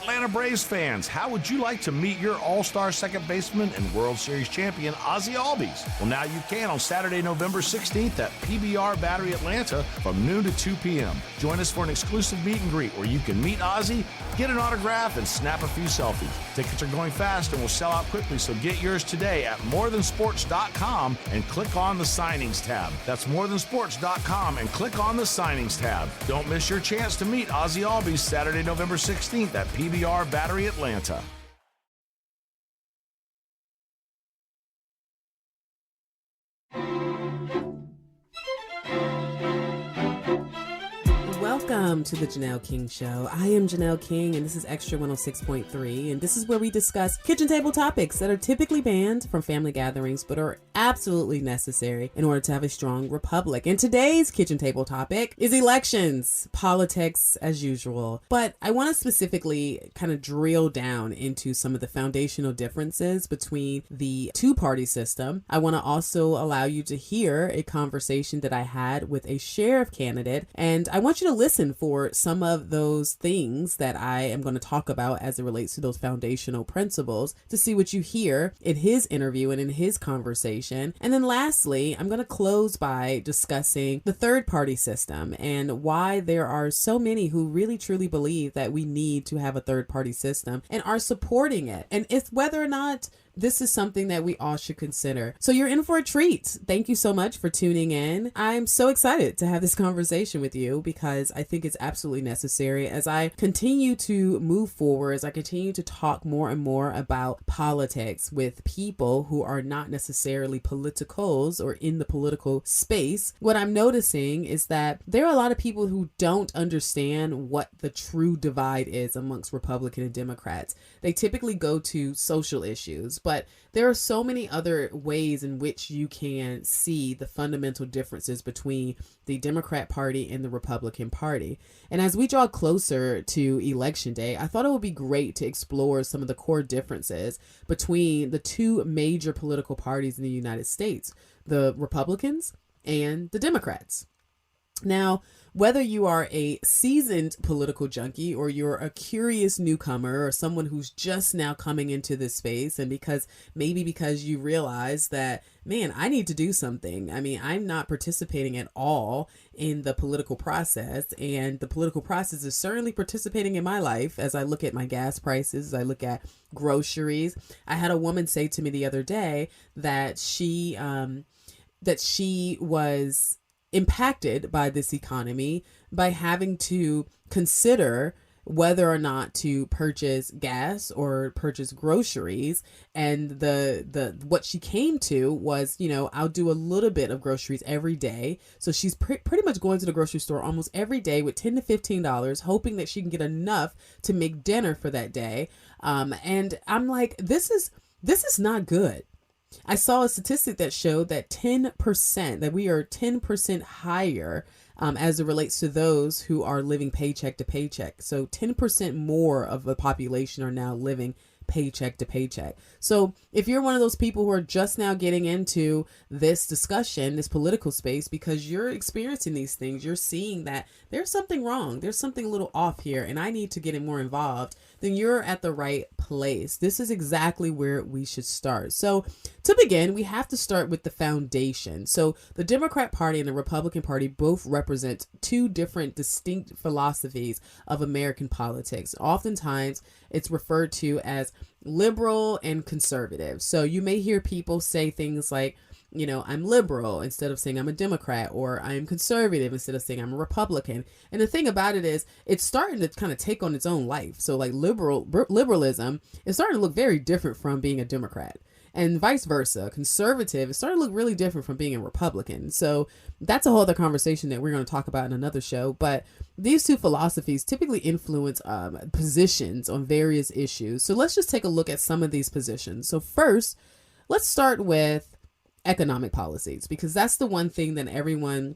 Atlanta Braves fans, how would you like to meet your all-star second baseman and World Series champion, Ozzie Albies? Well, now you can on Saturday, November 16th at PBR Battery Atlanta from noon to 2 p.m. Join us for an exclusive meet and greet where you can meet Ozzie, get an autograph, and snap a few selfies. Tickets are going fast and will sell out quickly, so get yours today at morethansports.com and click on the signings tab. That's morethansports.com and click on the signings tab. Don't miss your chance to meet Ozzie Albies Saturday, November 16th at PBR Battery Atlanta. Welcome to the Janelle King Show. I am Janelle King, and this is Extra 106.3, and this is where we discuss kitchen table topics that are typically banned from family gatherings, but are absolutely necessary in order to have a strong republic. And today's kitchen table topic is elections, politics as usual. But I want to specifically kind of drill down into some of the foundational differences between the two-party system. I want to also allow you to hear a conversation that I had with a sheriff candidate, and I want you to listen for some of those things that I am going to talk about as it relates to those foundational principles to see what you hear in his interview and in his conversation. And then lastly, I'm going to close by discussing the third party system and why there are so many who really truly believe that we need to have a third party system and are supporting it. And it's whether or not this is something that we all should consider. So you're in for a treat. Thank you so much for tuning in. I'm so excited to have this conversation with you because I think it's absolutely necessary as I continue to move forward, as I continue to talk more and more about politics with people who are not necessarily politicals or in the political space. What I'm noticing is that there are a lot of people who don't understand what the true divide is amongst Republican and Democrats. They typically go to social issues, but there are so many other ways in which you can see the fundamental differences between the Democrat Party and the Republican Party. And as we draw closer to Election Day, I thought it would be great to explore some of the core differences between the two major political parties in the United States, the Republicans and the Democrats. Now, whether you are a seasoned political junkie or you're a curious newcomer or someone who's just now coming into this space and because you realize that, man, I need to do something. I mean, I'm not participating at all in the political process, and the political process is certainly participating in my life as I look at my gas prices, as I look at groceries. I had a woman say to me the other day that she was impacted by this economy by having to consider whether or not to purchase gas or purchase groceries. And the what she came to was, I'll do a little bit of groceries every day. So she's pretty much going to the grocery store almost every day with $10 to $15, hoping that she can get enough to make dinner for that day. And I'm like, this is not good. I saw a statistic that showed that that we are 10% higher as it relates to those who are living paycheck to paycheck. So 10% more of the population are now living paycheck to paycheck. So if you're one of those people who are just now getting into this discussion, this political space, because you're experiencing these things, you're seeing that there's something wrong, there's something a little off here, and I need to get more involved, then you're at the right place. This is exactly where we should start. So to begin, we have to start with the foundation. So the Democrat Party and the Republican Party both represent two different distinct philosophies of American politics. Oftentimes, it's referred to as liberal and conservative. So you may hear people say things like, I'm liberal instead of saying I'm a Democrat, or I'm conservative instead of saying I'm a Republican. And the thing about it is it's starting to kind of take on its own life. So like liberalism is starting to look very different from being a Democrat. And vice versa. Conservative is starting to look really different from being a Republican. So that's a whole other conversation that we're going to talk about in another show. But these two philosophies typically influence positions on various issues. So let's just take a look at some of these positions. So first, let's start with economic policies, because that's the one thing that everyone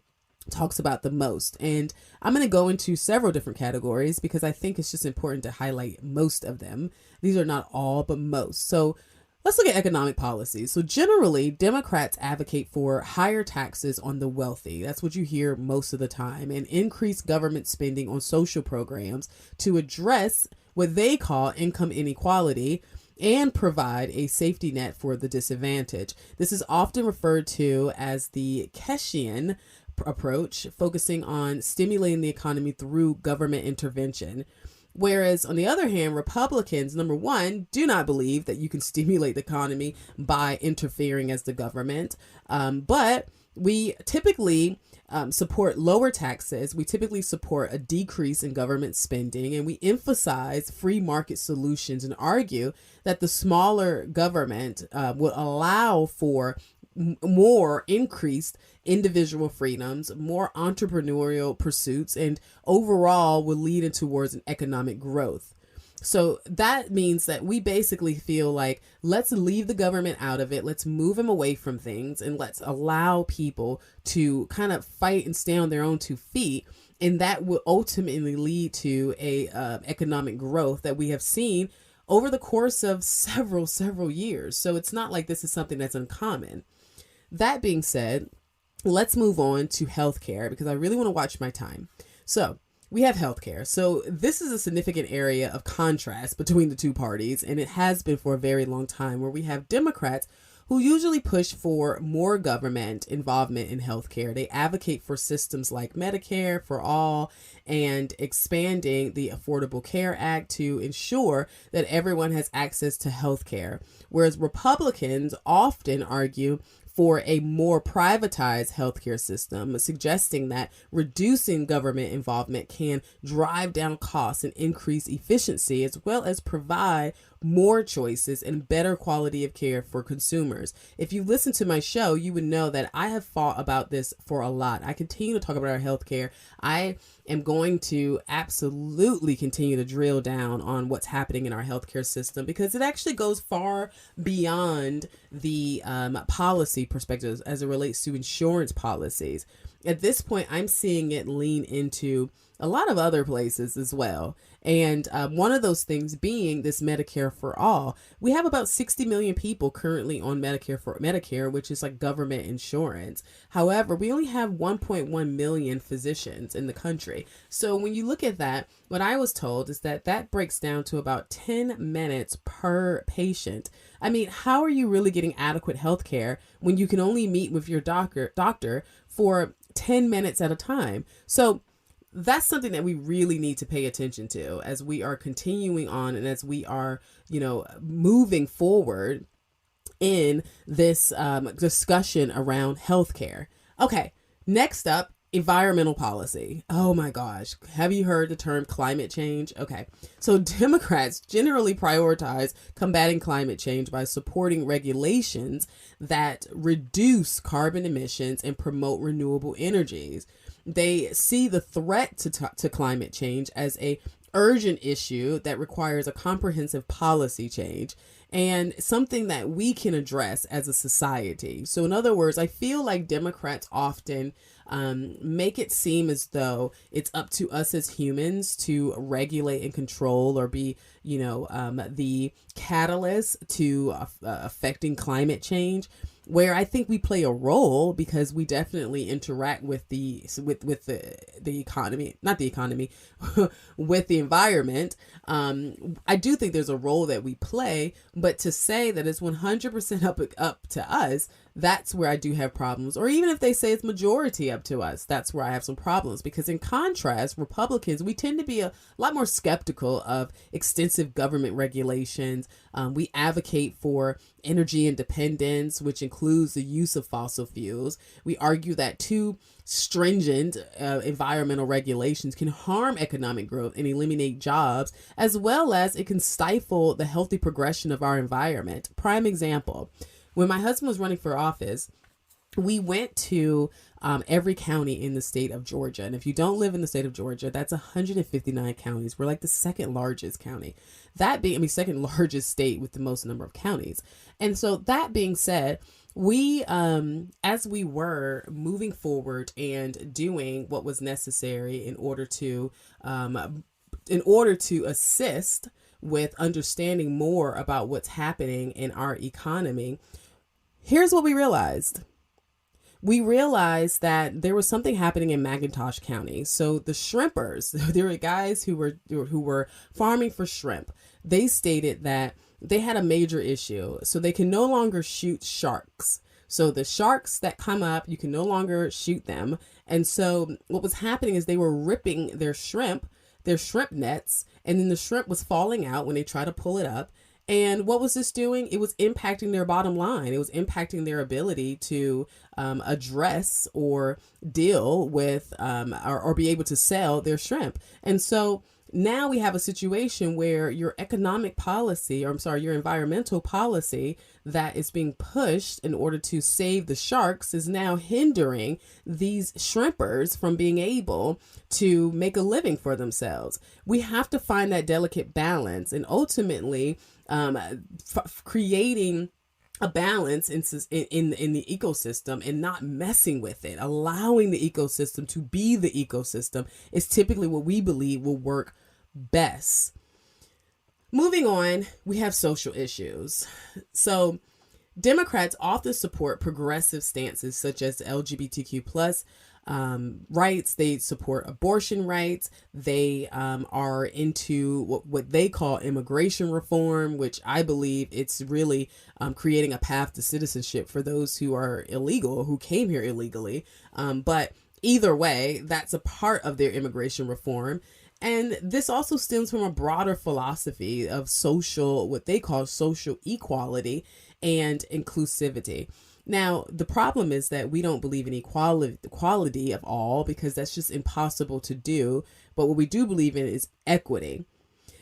talks about the most. And I'm going to go into several different categories because I think it's just important to highlight most of them. These are not all, but most. So let's look at economic policies. So generally, Democrats advocate for higher taxes on the wealthy. That's what you hear most of the time, and increased government spending on social programs to address what they call income inequality and provide a safety net for the disadvantaged. This is often referred to as the Keynesian approach, focusing on stimulating the economy through government intervention. Whereas, on the other hand, Republicans, number one, do not believe that you can stimulate the economy by interfering as the government. But we typically support lower taxes. We typically support a decrease in government spending, and we emphasize free market solutions and argue that the smaller government will allow for more increased individual freedoms, more entrepreneurial pursuits, and overall will lead towards an economic growth. So that means that we basically feel like, let's leave the government out of it. Let's move them away from things, and let's allow people to kind of fight and stand on their own 2 feet. And that will ultimately lead to a economic growth that we have seen over the course of several years. So it's not like this is something that's uncommon. That being said, let's move on to healthcare, because I really want to watch my time. So we have healthcare. So this is a significant area of contrast between the two parties, and it has been for a very long time, where we have Democrats who usually push for more government involvement in healthcare. They advocate for systems like Medicare for all and expanding the Affordable Care Act to ensure that everyone has access to healthcare. Whereas Republicans often argue for a more privatized healthcare system, suggesting that reducing government involvement can drive down costs and increase efficiency, as well as provide more choices and better quality of care for consumers. If you listen to my show, you would know that I have fought about this for a lot. I continue to talk about our healthcare. I am going to absolutely continue to drill down on what's happening in our healthcare system, because it actually goes far beyond the policy perspectives as it relates to insurance policies. At this point, I'm seeing it lean into a lot of other places as well. And one of those things being this Medicare for all. We have about 60 million people currently on Medicare, which is like government insurance. However, we only have 1.1 million physicians in the country. So when you look at that, what I was told is that that breaks down to about 10 minutes per patient. I mean, how are you really getting adequate health care when you can only meet with your doctor for 10 minutes at a time? So that's something that we really need to pay attention to as we are continuing on and as we are, moving forward in this discussion around healthcare. Okay, next up, environmental policy. Oh my gosh. Have you heard the term climate change? Okay. So Democrats generally prioritize combating climate change by supporting regulations that reduce carbon emissions and promote renewable energies. They see the threat to climate change as a urgent issue that requires a comprehensive policy change and something that we can address as a society. So in other words, I feel like Democrats often make it seem as though it's up to us as humans to regulate and control or be, the catalyst to affecting climate change, where I think we play a role because we definitely interact with the economy, not the economy, with the environment. I do think there's a role that we play, but to say that it's 100% up to us, that's where I do have problems. Or even if they say it's majority up to us, that's where I have some problems. Because in contrast, Republicans, we tend to be a lot more skeptical of extensive government regulations. We advocate for energy independence, which includes the use of fossil fuels. We argue that too stringent environmental regulations can harm economic growth and eliminate jobs, as well as it can stifle the healthy progression of our environment. Prime example, when my husband was running for office, we went to every county in the state of Georgia. And if you don't live in the state of Georgia, that's 159 counties. We're like the second largest county. Second largest state with the most number of counties. And so that being said, we, as we were moving forward and doing what was necessary in order to assist with understanding more about what's happening in our economy, here's what we realized. we realized that there was something happening in McIntosh County. So the shrimpers, there were guys who were farming for shrimp. They stated that they had a major issue. So they can no longer shoot sharks. So the sharks that come up, you can no longer shoot them. And so what was happening is they were ripping their shrimp nets, and then the shrimp was falling out when they try to pull it up. And what was this doing? It was impacting their bottom line. It was impacting their ability to address or deal with or be able to sell their shrimp. And so now we have a situation where your economic policy, or I'm sorry, your environmental policy that is being pushed in order to save the sharks is now hindering these shrimpers from being able to make a living for themselves. We have to find that delicate balance, and ultimately creating a balance in the ecosystem and not messing with it. Allowing the ecosystem to be the ecosystem is typically what we believe will work best. Moving on, we have social issues. So Democrats often support progressive stances such as LGBTQ plus rights. They support abortion rights. They are into what they call immigration reform, which I believe it's really creating a path to citizenship for those who are illegal, who came here illegally. But either way, that's a part of their immigration reform. And this also stems from a broader philosophy of what they call social equality and inclusivity. Now, the problem is that we don't believe in equality of all, because that's just impossible to do. But what we do believe in is equity.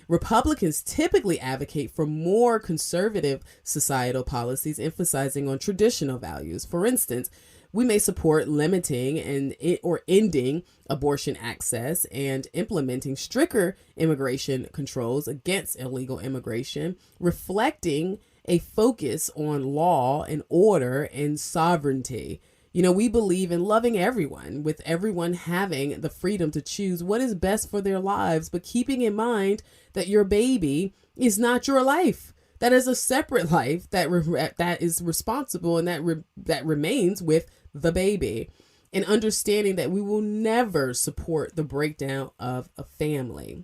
Republicans typically advocate for more conservative societal policies emphasizing on traditional values. For instance, we may support limiting or ending abortion access and implementing stricter immigration controls against illegal immigration, reflecting a focus on law and order and sovereignty. You know, we believe in loving everyone, with everyone having the freedom to choose what is best for their lives, but keeping in mind that your baby is not your life. That is a separate life that is responsible and that remains with the baby. And understanding that we will never support the breakdown of a family.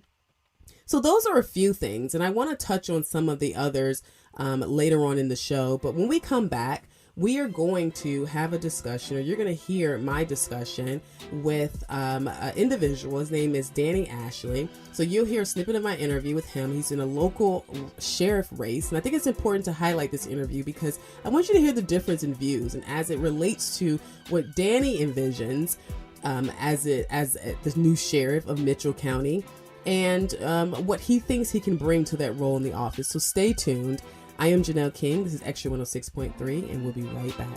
So those are a few things, and I want to touch on some of the others later on in the show. But when we come back, we are going to have a discussion, or you're going to hear my discussion with an individual. His name is Danny Ashley. So you'll hear a snippet of my interview with him. He's in a local sheriff race. And I think it's important to highlight this interview because I want you to hear the difference in views, and as it relates to what Danny envisions as the new sheriff of Mitchell County, and what he thinks he can bring to that role in the office. So stay tuned. I am Janelle King. This is Extra 106.3, and we'll be right back.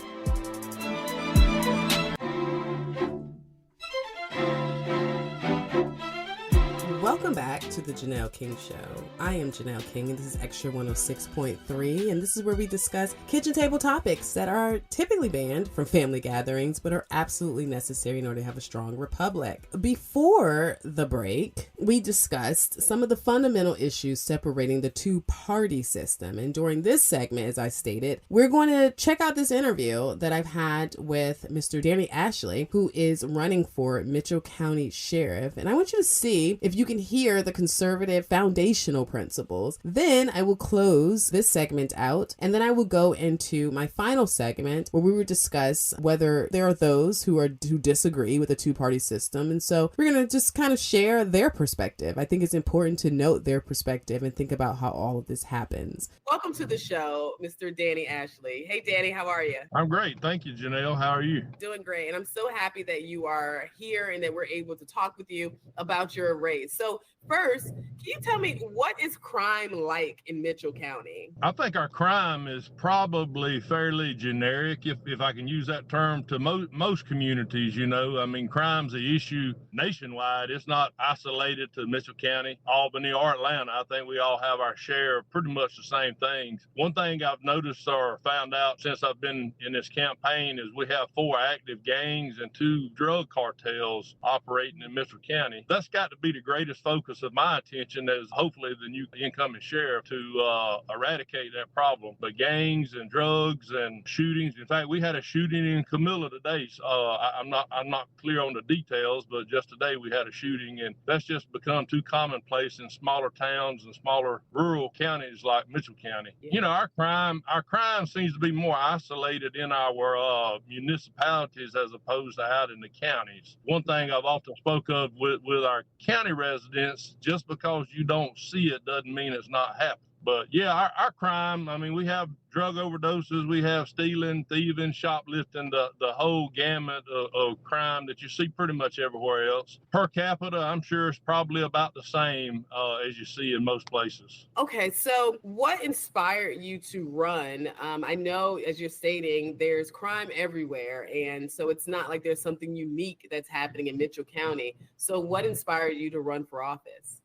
Welcome back to the Janelle King Show. I am Janelle King, and this is Extra 106.3, and this is where we discuss kitchen table topics that are typically banned from family gatherings, but are absolutely necessary in order to have a strong republic. Before the break, we discussed some of the fundamental issues separating the two-party system, and during this segment, as I stated, we're going to check out this interview that I've had with Mr. Danny Ashley, who is running for Mitchell County Sheriff, and I want you to see if you can hear the conservative foundational principles. Then I will close this segment out, and then I will go into my final segment where we will discuss whether there are those who disagree with the two-party system. And so we're going to just kind of share their perspective. I think it's important to note their perspective and think about how all of this happens. Welcome to the show, Mr. Danny Ashley. Hey, Danny, how are you? I'm great. Thank you, Janelle. How are you? Doing great. And I'm so happy that you are here and that we're able to talk with you about your race. So first, can you tell me, what is crime like in Mitchell County? I think our crime is probably fairly generic, if I can use that term, to most communities. You know, I mean, crime's an issue nationwide. It's not isolated to Mitchell County, Albany, or Atlanta. I think we all have our share of pretty much the same things. One thing I've noticed or found out since I've been in this campaign is we have 4 active gangs and 2 drug cartels operating in Mitchell County. That's got to be the greatest focus of my attention as hopefully the new incoming sheriff to eradicate that problem. But gangs and drugs and shootings. In fact, we had a shooting in Camilla today. I'm not clear on the details, but just today we had a shooting, and that's just become too commonplace in smaller towns and smaller rural counties like Mitchell County. Yeah. You know, our crime seems to be more isolated in our municipalities as opposed to out in the counties. One thing I've often spoke of with our county residents, just because you don't see it doesn't mean it's not happening. But yeah, our crime, I mean, we have drug overdoses, we have stealing, thieving, shoplifting, the whole gamut of crime that you see pretty much everywhere else. Per capita, I'm sure it's probably about the same as you see in most places. Okay, so what inspired you to run? I know, as you're stating, there's crime everywhere, and so it's not like there's something unique that's happening in Mitchell County. So what inspired you to run for office?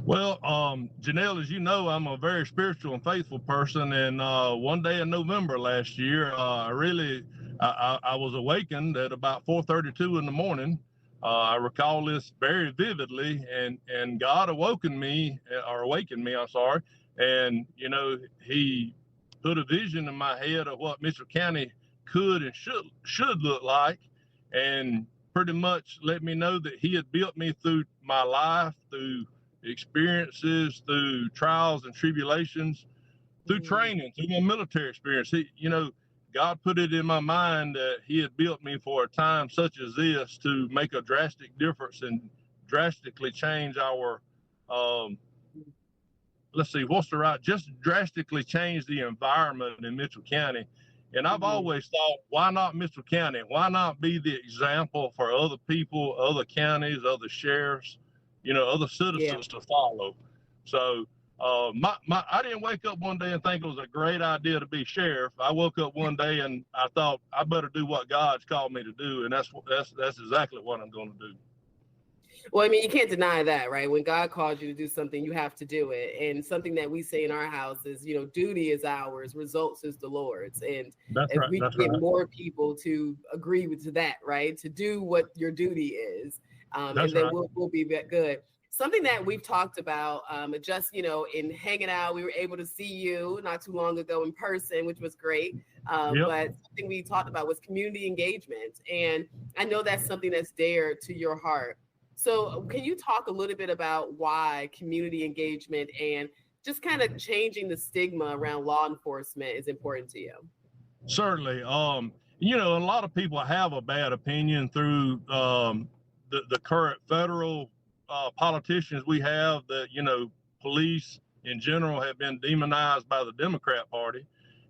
Well, Janelle, as you know, I'm a very spiritual and faithful person. And one day in November last year, I was awakened at about 4:32 in the morning. I recall this very vividly, and God awakened me, I'm sorry. And, you know, he put a vision in my head of what Mitchell County could and should look like. And pretty much let me know that he had built me through my life, through experiences, through trials and tribulations, through training, through my military experience. God put it in my mind that he had built me for a time such as this to make a drastic difference and drastically change our, just drastically change the environment in Mitchell County. And I've always thought, why not Mitchell County? Why not be the example for other people, other counties, other sheriffs, other citizens to follow? So I didn't wake up one day and think it was a great idea to be sheriff. I woke up one day and I thought I better do what God's called me to do, and that's exactly what I'm going to do. Well, I mean, you can't deny that, right? When God calls you to do something, you have to do it. And something that we say in our house is, duty is ours, results is the Lord's. And if we get more people to agree to that, right, to do what your duty is, and then we'll be good. Something that we've talked about, just, in hanging out, we were able to see you not too long ago in person, which was great. But something we talked about was community engagement. And I know that's something that's dear to your heart. So can you talk a little bit about why community engagement and just kind of changing the stigma around law enforcement is important to you? Certainly. A lot of people have a bad opinion through the current federal politicians we have that, police in general have been demonized by the Democrat Party.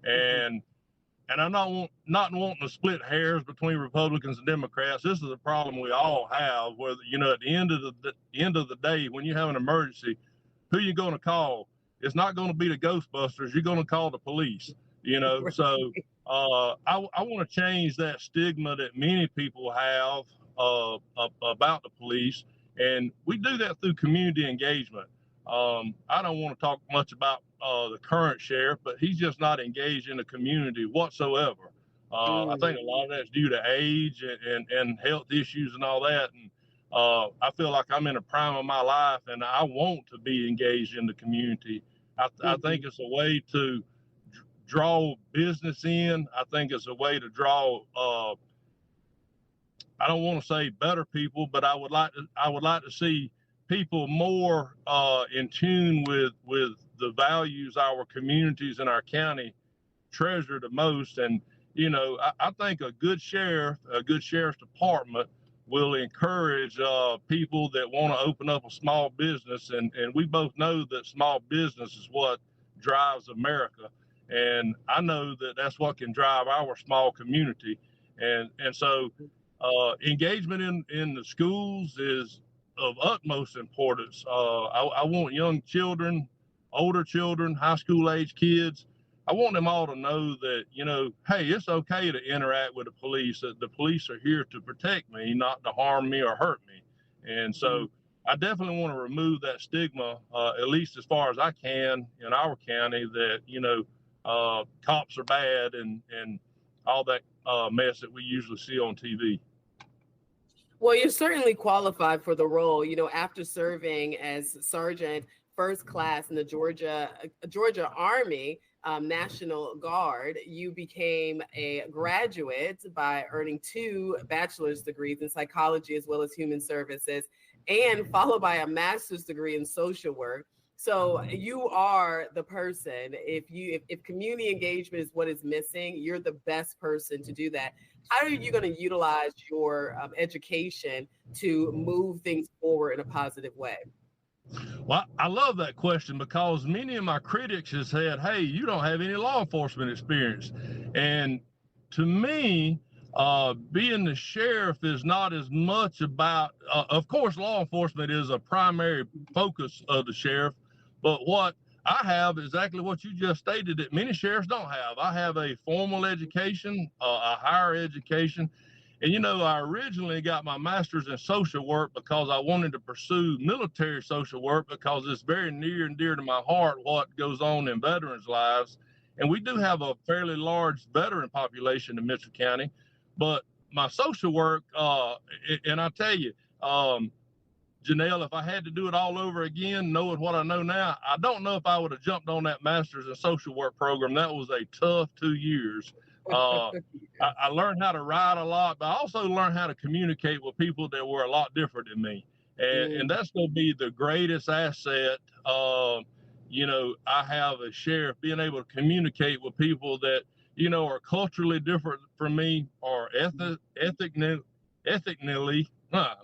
And I'm not wanting to split hairs between Republicans and Democrats. This is a problem we all have. Where at the end of the day, when you have an emergency, who you going to call? It's not going to be the Ghostbusters. You're going to call the police. So I want to change that stigma that many people have about the police, and we do that through community engagement. I don't want to talk much about the current sheriff, but he's just not engaged in the community whatsoever. I think a lot of that's due to age and health issues and all that. And I feel like I'm in the prime of my life, and I want to be engaged in the community. I think it's a way to draw business in. I think it's a way to draw. I don't want to say better people, but I would like to see people more in tune with the values our communities and our county treasure the most. And I think a good sheriff's department will encourage people that want to open up a small business, and we both know that small business is what drives America, and I know that that's what can drive our small community. And so engagement in the schools is of utmost importance. I want young children, older children, high school age kids, I want them all to know that, hey, it's okay to interact with the police, that the police are here to protect me, not to harm me or hurt me. And so I definitely want to remove that stigma, at least as far as I can in our county, that, cops are bad and all that mess that we usually see on TV. Well, you're certainly qualified for the role. You know, after serving as Sergeant First Class in the Georgia Army National Guard, you became a graduate by earning two bachelor's degrees in psychology as well as human services, and followed by a master's degree in social work. So you are the person. If community engagement is what is missing, you're the best person to do that. How are you going to utilize your education to move things forward in a positive way? Well, I love that question because many of my critics have said, hey, you don't have any law enforcement experience. And to me, being the sheriff is not as much about, of course, law enforcement is a primary focus of the sheriff, but what I have exactly what you just stated that many sheriffs don't have. I have a formal education, a higher education. And, you know, I originally got my master's in social work because I wanted to pursue military social work because it's very near and dear to my heart what goes on in veterans' lives. And we do have a fairly large veteran population in Mitchell County. But my social work, and I tell you, Janelle, if I had to do it all over again, knowing what I know now, I don't know if I would have jumped on that master's in social work program. That was a tough 2 years. I learned how to write a lot, but I also learned how to communicate with people that were a lot different than me. And that's going to be the greatest asset. You know, I have a sheriff being able to communicate with people that, you know, are culturally different from me or ethnically,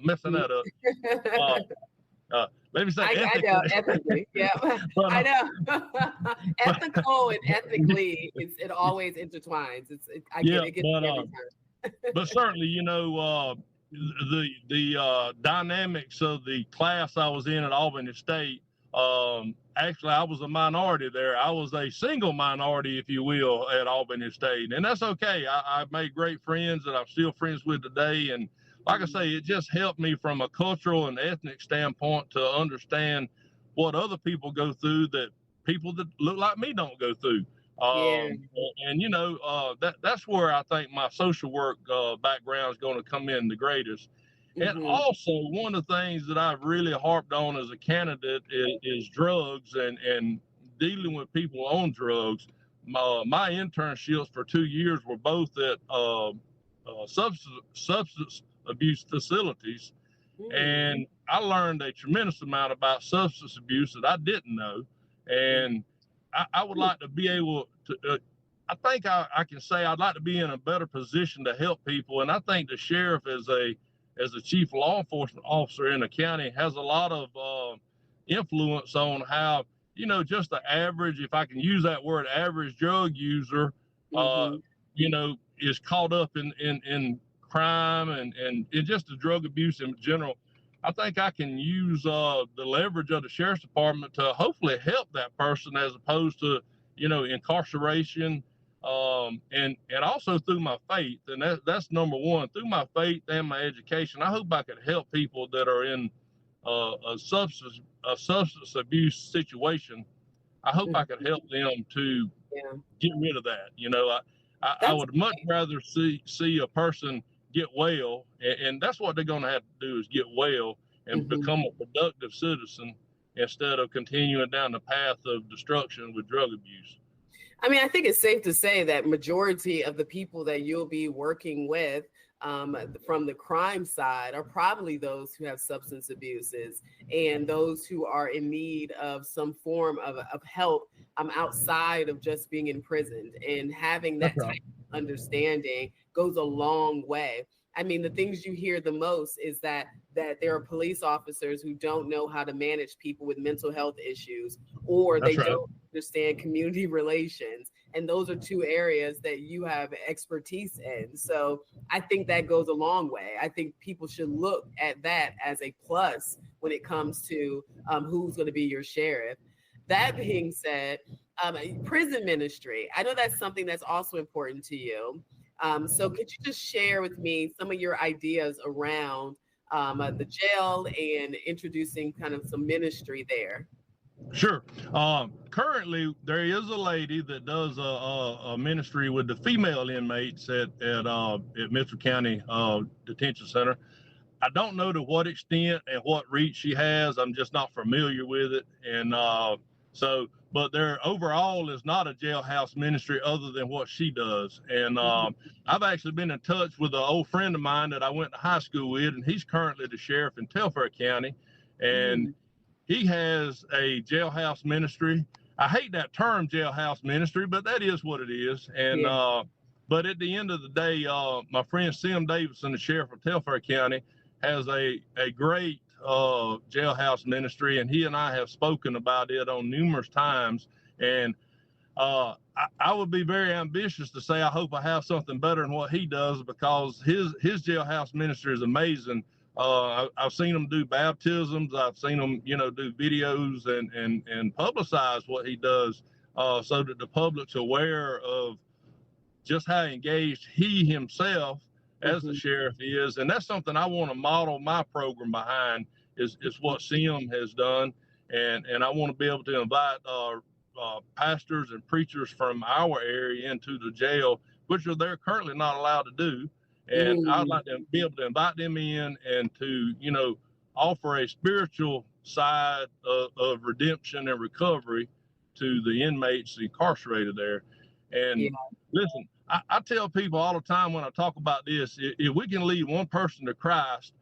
messing that up. Let me say I know, ethically. Yeah, but, I know. Ethical and ethically, it always intertwines. I get it every time. But certainly, you know, the dynamics of the class I was in at Albany State. Actually, I was a minority there. I was a single minority, if you will, at Albany State, and that's okay. I've made great friends that I'm still friends with today, and like I say, it just helped me from a cultural and ethnic standpoint to understand what other people go through that people that look like me don't go through. And you know, that's where I think my social work background is going to come in the greatest. And also, one of the things that I've really harped on as a candidate is drugs and dealing with people on drugs. My internships for 2 years were both at substance abuse facilities, and I learned a tremendous amount about substance abuse that I didn't know. And I would like to be able to, I think I can say I'd like to be in a better position to help people. And I think the sheriff as a chief law enforcement officer in the county has a lot of influence on how, you know, just the average, if I can use that word, average drug user, you know, is caught up in crime and just the drug abuse in general. I think I can use the leverage of the sheriff's department to hopefully help that person as opposed to, you know, incarceration, and also through my faith. And that's number one, through my faith and my education. I hope I could help people that are in a substance abuse situation. I hope I could help them to get rid of that. You know, I would much rather see a person get well, and that's what they're going to have to do is get well and become a productive citizen instead of continuing down the path of destruction with drug abuse. I mean, I think it's safe to say that majority of the people that you'll be working with from the crime side are probably those who have substance abuses and those who are in need of some form of help outside of just being imprisoned, and having that type of understanding goes a long way. I mean, the things you hear the most is that there are police officers who don't know how to manage people with mental health issues, or they don't understand community relations. And those are two areas that you have expertise in. So I think that goes a long way. I think people should look at that as a plus when it comes to who's going to be your sheriff. That being said, prison ministry, I know that's something that's also important to you. So could you just share with me some of your ideas around the jail and introducing kind of some ministry there? Sure. Currently, there is a lady that does a ministry with the female inmates at Mitchell County Detention Center. I don't know to what extent and what reach she has. I'm just not familiar with it. And but there overall is not a jailhouse ministry other than what she does. And I've actually been in touch with an old friend of mine that I went to high school with, and he's currently the sheriff in Telfair County. And he has a jailhouse ministry. I hate that term jailhouse ministry, but that is what it is. And but at the end of the day, my friend Sim Davidson, the sheriff of Telfair County, has a great jailhouse ministry, and he and I have spoken about it on numerous times. And I would be very ambitious to say I hope I have something better than what he does, because his jailhouse ministry is amazing. I've seen him do baptisms. I've seen him, do videos and publicize what he does, so that the public's aware of just how engaged he himself as the sheriff is. And that's something I want to model my program behind, is what Sim has done. And I want to be able to invite pastors and preachers from our area into the jail, which they're currently not allowed to do. And I'd like to be able to invite them in and to, offer a spiritual side of redemption and recovery to the inmates incarcerated there. And listen, I tell people all the time when I talk about this, if we can lead one person to Christ,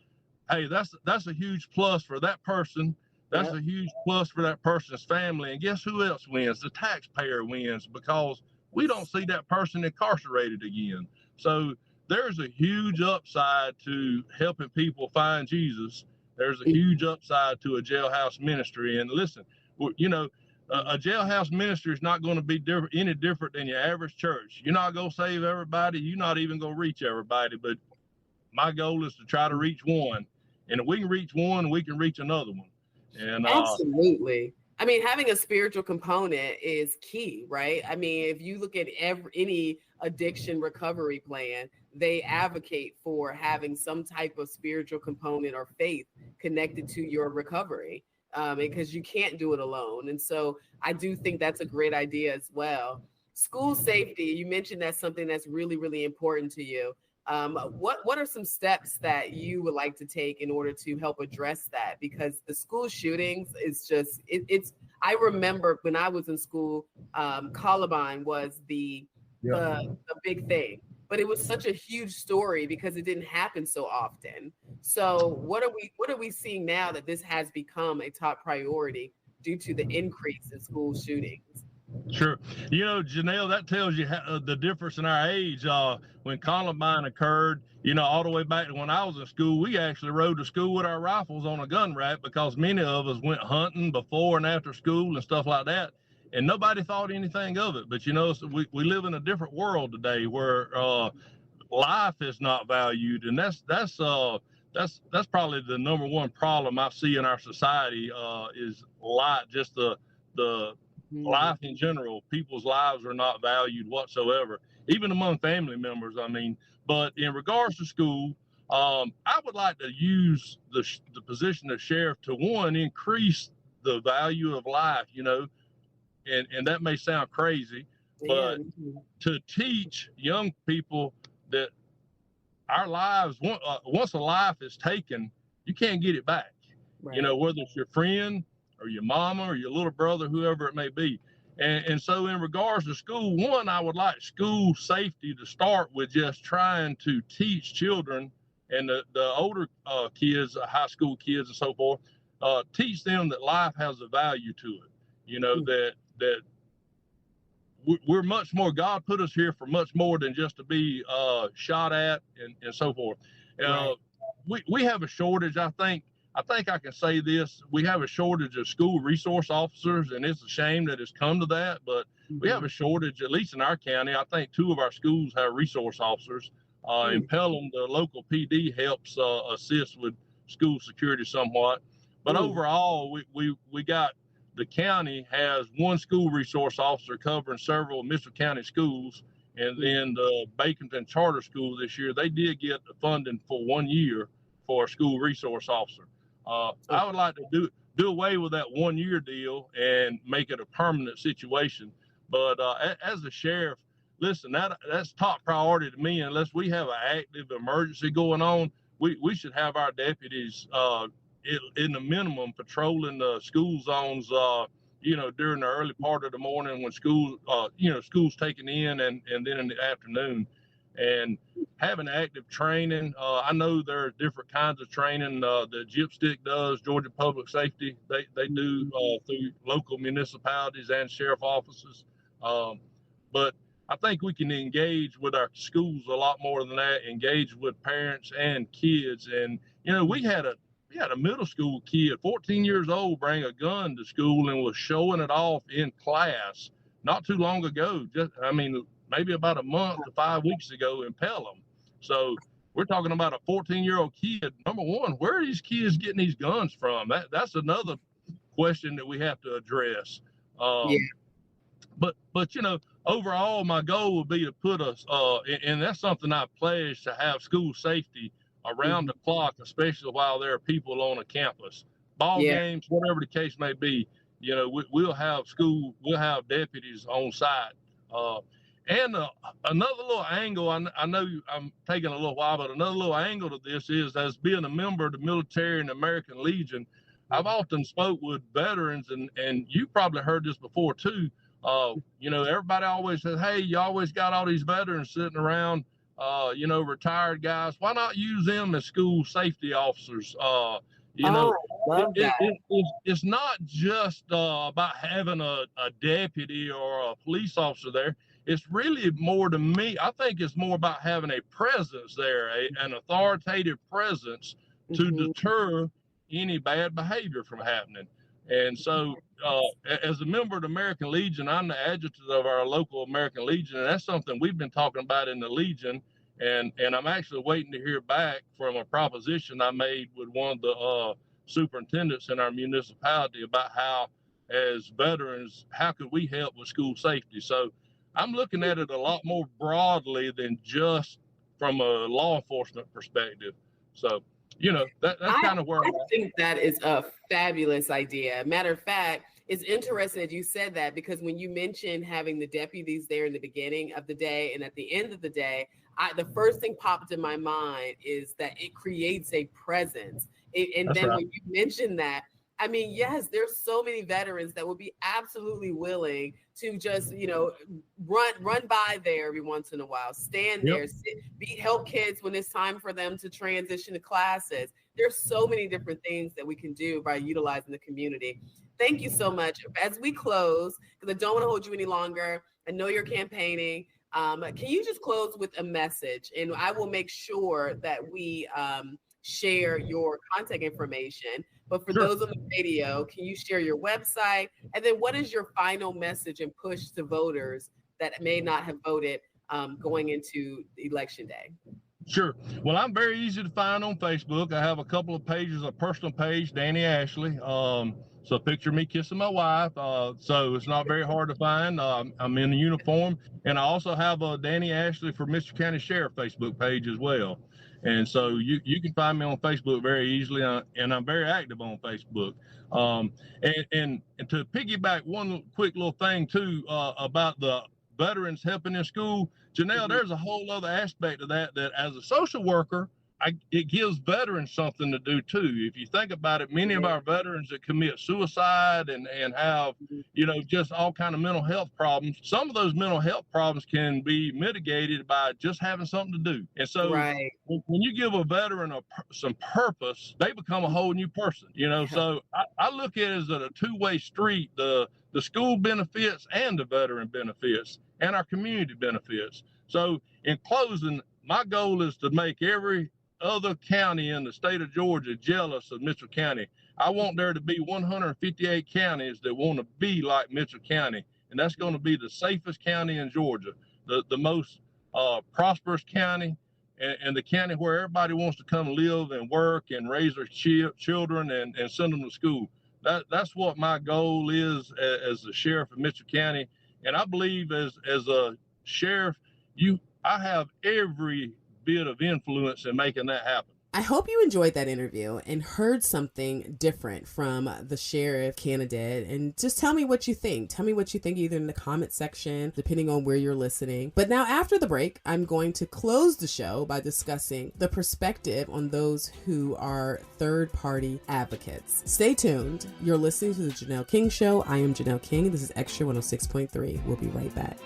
hey, that's a huge plus for that person. That's a huge plus for that person's family. And guess who else wins? The taxpayer wins, because we don't see that person incarcerated again. So there's a huge upside to helping people find Jesus. There's a huge upside to a jailhouse ministry. And listen, a jailhouse ministry is not going to be any different than your average church. You're not going to save everybody. You're not even going to reach everybody. But my goal is to try to reach one. And if we can reach one, we can reach another one. And absolutely. I mean, having a spiritual component is key, right? I mean, if you look at any addiction recovery plan, they advocate for having some type of spiritual component or faith connected to your recovery. Because you can't do it alone. And so I do think that's a great idea as well. School safety, you mentioned that's something that's really, really important to you. What are some steps that you would like to take in order to help address that? Because the school shootings is just, I remember when I was in school, Columbine was the big thing. But it was such a huge story because it didn't happen so often. So what are we seeing now that this has become a top priority due to the increase in school shootings? Sure. Janelle, that tells you the difference in our age. When Columbine occurred, all the way back to when I was in school, we actually rode to school with our rifles on a gun rack, because many of us went hunting before and after school and stuff like that. And nobody thought anything of it. But, so we live in a different world today where life is not valued. And that's probably the number one problem I see in our society, is life, just the life in general. People's lives are not valued whatsoever, even among family members. I mean, but in regards to school, I would like to use the position of sheriff to, one, increase the value of life, and that may sound crazy, but to teach young people that our lives, once a life is taken, you can't get it back. Right. Whether it's your friend or your mama or your little brother, whoever it may be. And so in regards to school, one, I would like school safety to start with just trying to teach children and the older kids, high school kids and so forth, teach them that life has a value to it. That we're much more, God put us here for much more than just to be shot at and so forth. Right. We have a shortage. I think I can say this. We have a shortage of school resource officers, and it's a shame that it's come to that, but we have a shortage, at least in our county. I think 2 of our schools have resource officers. In Pelham, the local PD helps assist with school security somewhat. But overall, we got, the county has 1 school resource officer covering several Mitchell County schools. And then the Baconton Charter School this year, they did get the funding for 1 year for a school resource officer. I would like to do away with that 1 year deal and make it a permanent situation. But as a sheriff, listen, that's top priority to me. Unless we have an active emergency going on, we should have our deputies in the minimum patrolling the school zones, during the early part of the morning when school's taken in, and then in the afternoon, and having active training. I know there are different kinds of training. The Gypstick does, Georgia Public Safety, they do through local municipalities and sheriff offices. But I think we can engage with our schools a lot more than that, engage with parents and kids. And, we had a middle school kid, 14 years old, bring a gun to school and was showing it off in class not too long ago. Maybe about a month to 5 weeks ago in Pelham. So we're talking about a 14-year-old kid. Number one, where are these kids getting these guns from? That's another question that we have to address. But overall, my goal would be to put us, and that's something I pledge, to have school safety around the clock, especially while there are people on a campus. Ball games, whatever the case may be, we'll have deputies on site. And another little angle, I know I'm taking a little while, but another little angle to this is, as being a member of the military and American Legion, I've often spoke with veterans, and you probably heard this before too. Everybody always says, hey, you always got all these veterans sitting around, retired guys. Why not use them as school safety officers? It's not just about having a deputy or a police officer there. It's really more, to me, I think it's more about having a presence there, an authoritative presence to deter any bad behavior from happening. And so as a member of the American Legion, I'm the adjutant of our local American Legion, and that's something we've been talking about in the Legion. And I'm actually waiting to hear back from a proposition I made with one of the superintendents in our municipality about how, as veterans, how could we help with school safety? So I'm looking at it a lot more broadly than just from a law enforcement perspective. So, that's kind of where I think that is a fabulous idea. Matter of fact, it's interesting that you said that, because when you mentioned having the deputies there in the beginning of the day and at the end of the day, the first thing popped in my mind is that it creates a presence. When you mentioned that, yes, there's so many veterans that would be absolutely willing to just, run by there every once in a while, stand there, help kids when it's time for them to transition to classes. There's so many different things that we can do by utilizing the community. Thank you so much. As we close, because I don't want to hold you any longer, I know you're campaigning. Can you just close with a message? And I will make sure that we share your contact information. But for those on the radio, can you share your website? And then what is your final message and push to voters that may not have voted going into election day? Sure. Well, I'm very easy to find on Facebook. I have a couple of pages, a personal page, Danny Ashley. So picture me kissing my wife. So it's not very hard to find. I'm in a uniform. And I also have a Danny Ashley for Mr. County Sheriff Facebook page as well. And so you can find me on Facebook very easily, and I'm very active on Facebook. And to piggyback one quick little thing too about the veterans helping in school, Janelle, there's a whole other aspect of that as a social worker, it gives veterans something to do too. If you think about it, many of our veterans that commit suicide and have, just all kind of mental health problems, some of those mental health problems can be mitigated by just having something to do. And so when you give a veteran some purpose, they become a whole new person, So I look at it as a two-way street, the school benefits and the veteran benefits and our community benefits. So in closing, my goal is to make every other county in the state of Georgia jealous of Mitchell County. I want there to be 158 counties that want to be like Mitchell County, and that's going to be the safest county in Georgia, the most prosperous county, and the county where everybody wants to come live and work and raise their children and send them to school. That's what my goal is as the sheriff of Mitchell County. And I believe as a sheriff, I have every bit of influence in making that happen. I hope you enjoyed that interview and heard something different from the sheriff candidate. And just tell me what you think. Tell me what you think either in the comment section, depending on where you're listening. But now after the break, I'm going to close the show by discussing the perspective on those who are third-party advocates. Stay tuned. You're listening to the Janelle King Show. I am Janelle King. This is Extra 106.3. We'll be right back.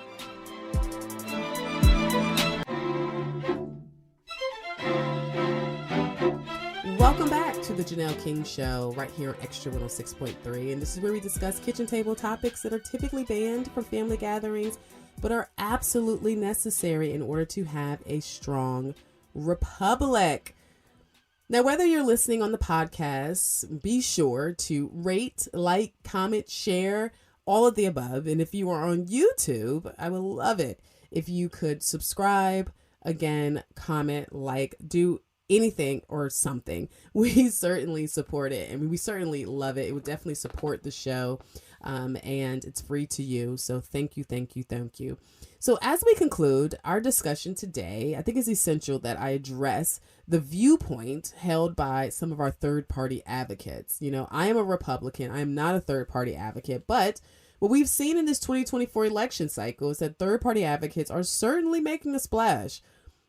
Welcome back to the Janelle King Show right here on Extra 106.3. And this is where we discuss kitchen table topics that are typically banned from family gatherings, but are absolutely necessary in order to have a strong republic. Now, whether you're listening on the podcast, be sure to rate, like, comment, share, all of the above. And if you are on YouTube, I would love it if you could subscribe, again, comment, like, do anything or something. We certainly support it, and we certainly love it. It would definitely support the show, and it's free to you. So thank you, thank you, thank you. So as we conclude our discussion today, I think it's essential that I address the viewpoint held by some of our third-party advocates. You know, I am a Republican. I am not a third-party advocate, but what we've seen in this 2024 election cycle is that third-party advocates are certainly making a splash.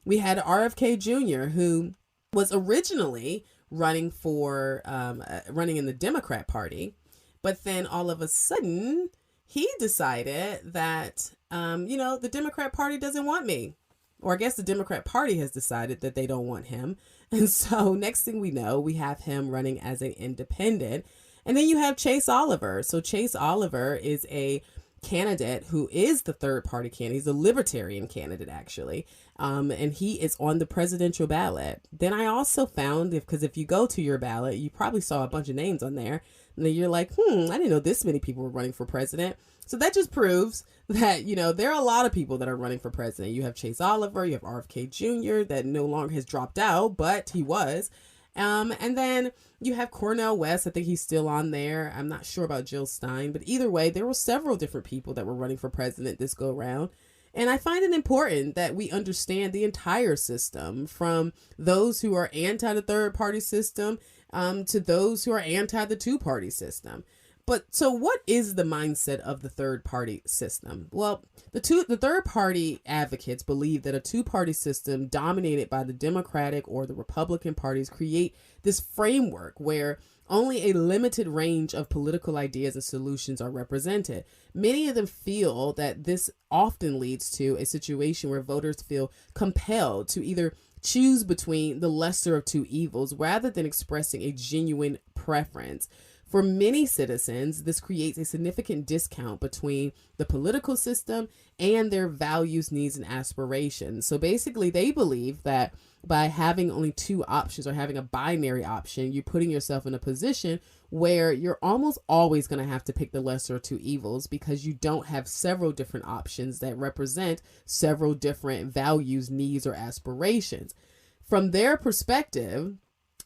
We had RFK Jr., who was originally running in the Democrat Party, but then all of a sudden he decided that, the Democrat Party doesn't want me. Or I guess the Democrat Party has decided that they don't want him. And so next thing we know, we have him running as an independent. And then you have Chase Oliver. So Chase Oliver is a candidate who is the third party candidate. He's a libertarian candidate, actually. And he is on the presidential ballot. Then I also found, because if you go to your ballot, you probably saw a bunch of names on there. And then you're like, I didn't know this many people were running for president. So that just proves that, there are a lot of people that are running for president. You have Chase Oliver, you have RFK Jr. that no longer has dropped out, but he was. And then you have Cornel West. I think he's still on there. I'm not sure about Jill Stein, but either way, there were several different people that were running for president this go around. And I find it important that we understand the entire system, from those who are anti the third party system to those who are anti the two party system. But so what is the mindset of the third party system? Well, the third party advocates believe that a two party system dominated by the Democratic or the Republican parties create this framework where only a limited range of political ideas and solutions are represented. Many of them feel that this often leads to a situation where voters feel compelled to either choose between the lesser of two evils rather than expressing a genuine preference. For many citizens, this creates a significant discount between the political system and their values, needs, and aspirations. So basically, they believe that by having only two options or having a binary option, you're putting yourself in a position where you're almost always going to have to pick the lesser of two evils because you don't have several different options that represent several different values, needs, or aspirations. From their perspective,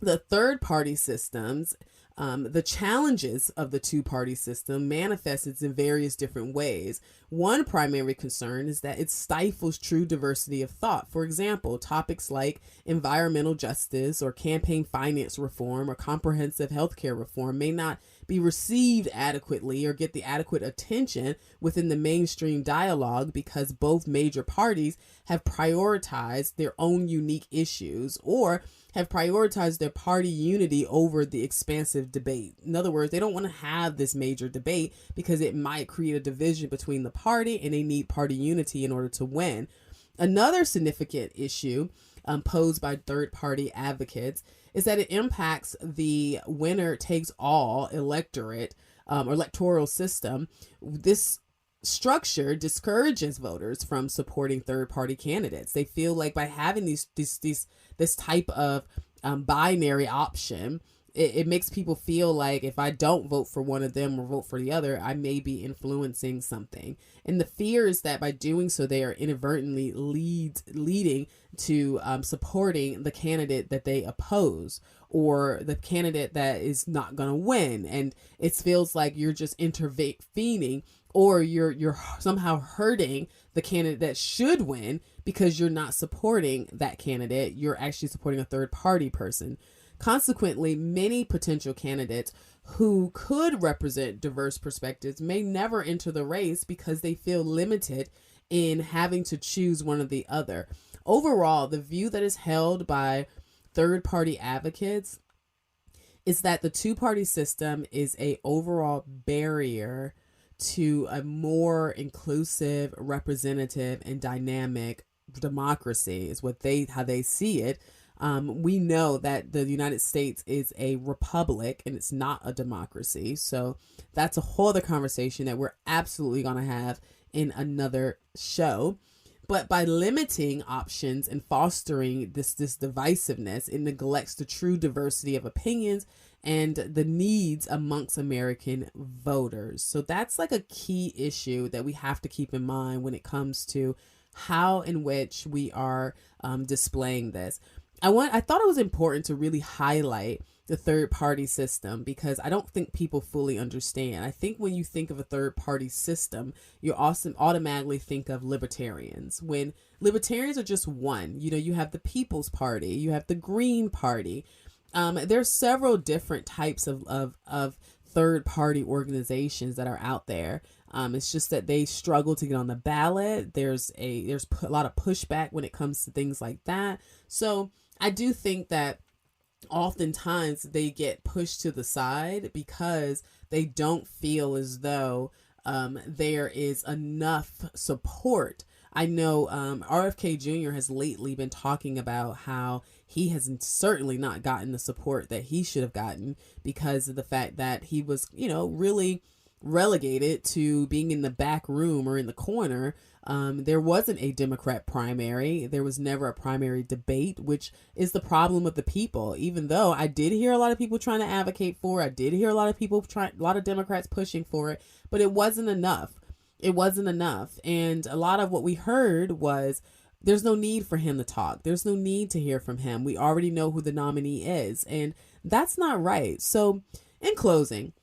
the third party systems, the challenges of the two-party system manifests in various different ways. One primary concern is that it stifles true diversity of thought. For example, topics like environmental justice or campaign finance reform or comprehensive healthcare reform may not be received adequately or get the adequate attention within the mainstream dialogue because both major parties have prioritized their own unique issues or have prioritized their party unity over the expansive debate. In other words, they don't want to have this major debate because it might create a division between the party, and they need party unity in order to win. Another significant issue posed by third-party advocates is that it impacts the winner-takes-all electorate or electoral system. This structure discourages voters from supporting third-party candidates. They feel like by having this type of binary option, it makes people feel like if I don't vote for one of them or vote for the other, I may be influencing something. And the fear is that by doing so, they are inadvertently leading to supporting the candidate that they oppose, or the candidate that is not going to win. And it feels like you're just intervening, or you're somehow hurting the candidate that should win because you're not supporting that candidate. You're actually supporting a third party person. Consequently, many potential candidates who could represent diverse perspectives may never enter the race because they feel limited in having to choose one or the other. Overall, the view that is held by third-party advocates is that the two-party system is a overall barrier to a more inclusive, representative, and dynamic democracy, is how they see it. We know that the United States is a republic and it's not a democracy. So that's a whole other conversation that we're absolutely going to have in another show. But by limiting options and fostering this divisiveness, it neglects the true diversity of opinions and the needs amongst American voters. So that's like a key issue that we have to keep in mind when it comes to how in which we are displaying this. I thought it was important to really highlight the third party system because I don't think people fully understand. I think when you think of a third party system, you also automatically think of libertarians. When libertarians are just one, you have the People's Party, you have the Green Party. There's several different types of third party organizations that are out there. It's just that they struggle to get on the ballot. There's a lot of pushback when it comes to things like that. So I do think that oftentimes they get pushed to the side because they don't feel as though there is enough support. I know RFK Jr. has lately been talking about how he has certainly not gotten the support that he should have gotten because of the fact that he was, really relegated to being in the back room or in the corner. There wasn't a Democrat primary. There was never a primary debate, which is the problem with the people. Even though I did hear a lot of people trying to advocate for it, I did hear a lot of Democrats pushing for it, but it wasn't enough. It wasn't enough. And a lot of what we heard was there's no need for him to talk. There's no need to hear from him. We already know who the nominee is, and that's not right. So in closing,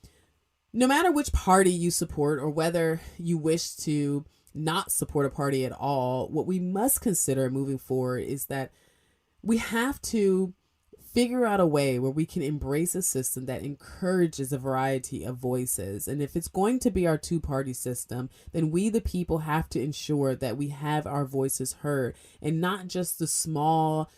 no matter which party you support or whether you wish to not support a party at all, what we must consider moving forward is that we have to figure out a way where we can embrace a system that encourages a variety of voices. And if it's going to be our two-party system, then we, the people, have to ensure that we have our voices heard and not just the small,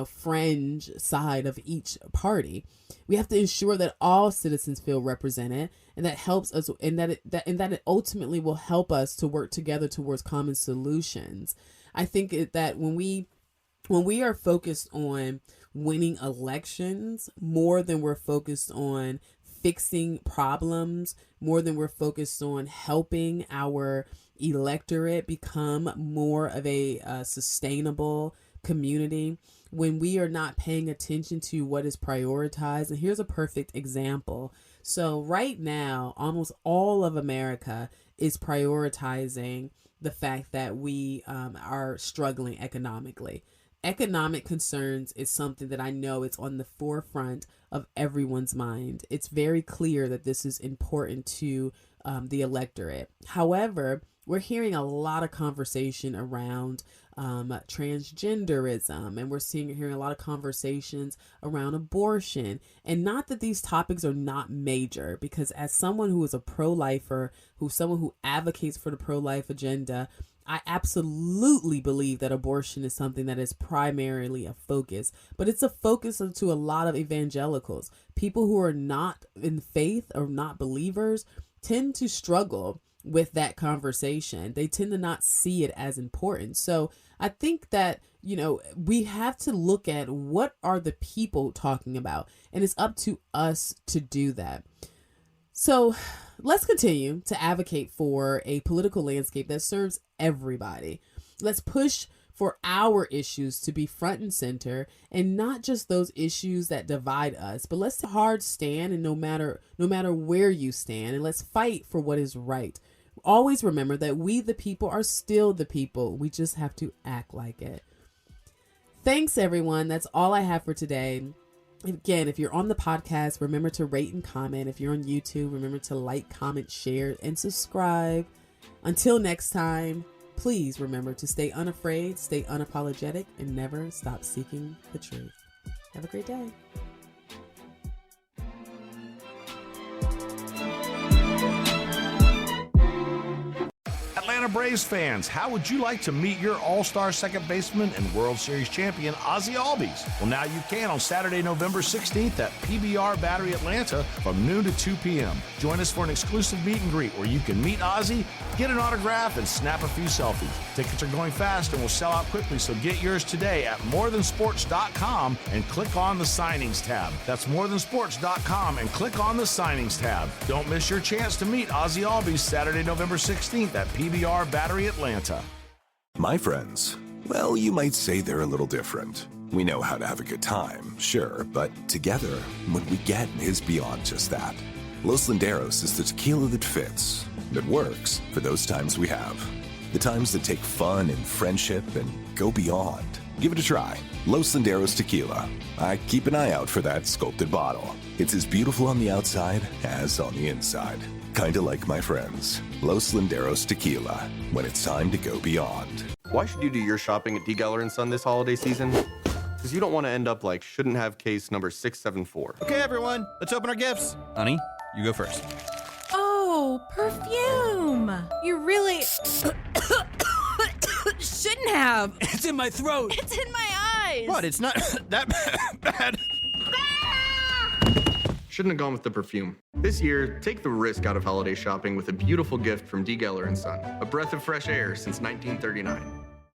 fringe side of each party. We have to ensure that all citizens feel represented, and that helps us, and that it ultimately will help us to work together towards common solutions. I think that when we are focused on winning elections more than we're focused on fixing problems, more than we're focused on helping our electorate become more of a sustainable community, when we are not paying attention to what is prioritized. And here's a perfect example. So right now, almost all of America is prioritizing the fact that we are struggling economically. Economic concerns is something that I know it's on the forefront of everyone's mind. It's very clear that this is important to the electorate. However, we're hearing a lot of conversation around transgenderism, and we're hearing a lot of conversations around abortion. And not that these topics are not major, because as someone who is a pro-lifer, someone who advocates for the pro-life agenda, I absolutely believe that abortion is something that is primarily a focus, but it's a focus to a lot of evangelicals. People who are not in faith or not believers tend to struggle with that conversation. They tend to not see it as important. So I think that, we have to look at what are the people talking about, and it's up to us to do that. So let's continue to advocate for a political landscape that serves everybody. Let's push for our issues to be front and center, and not just those issues that divide us, but let's take a hard stand, and no matter where you stand, and let's fight for what is right. Always remember that we the people are still the people. We just have to act like it. Thanks everyone. That's all I have for today. Again, if you're on the podcast, remember to rate and comment. If you're on YouTube, remember to like, comment, share, and subscribe. Until next time, please remember to stay unafraid, stay unapologetic, and never stop seeking the truth. Have a great day. Atlanta Braves fans, how would you like to meet your all-star second baseman and World Series champion, Ozzie Albies? Well, now you can on Saturday, November 16th at PBR Battery Atlanta from noon to 2 p.m. Join us for an exclusive meet and greet where you can meet Ozzie, get an autograph, and snap a few selfies. Tickets are going fast and will sell out quickly, so get yours today at morethansports.com and click on the signings tab. That's morethansports.com and click on the signings tab. Don't miss your chance to meet Ozzie Albies Saturday, November 16th at PBR Battery Atlanta. My friends, well, you might say they're a little different. We know how to have a good time, sure, but together, what we get is beyond just that. Los Linderos is the tequila that fits, that works for those times we have. The times that take fun and friendship and go beyond. Give it a try. Los Linderos Tequila. I keep an eye out for that sculpted bottle. It's as beautiful on the outside as on the inside. Kinda like my friends. Los Linderos Tequila. When it's time to go beyond. Why should you do your shopping at D. Geller & Son this holiday season? Because you don't want to end up like shouldn't have case number 674. Okay, everyone, let's open our gifts. Honey, you go first. Oh, perfume. You really shouldn't have. It's in my throat. It's in my eyes. What? It's not that bad. Shouldn't have gone with the perfume. This year, take the risk out of holiday shopping with a beautiful gift from D. Geller & Son. A breath of fresh air since 1939.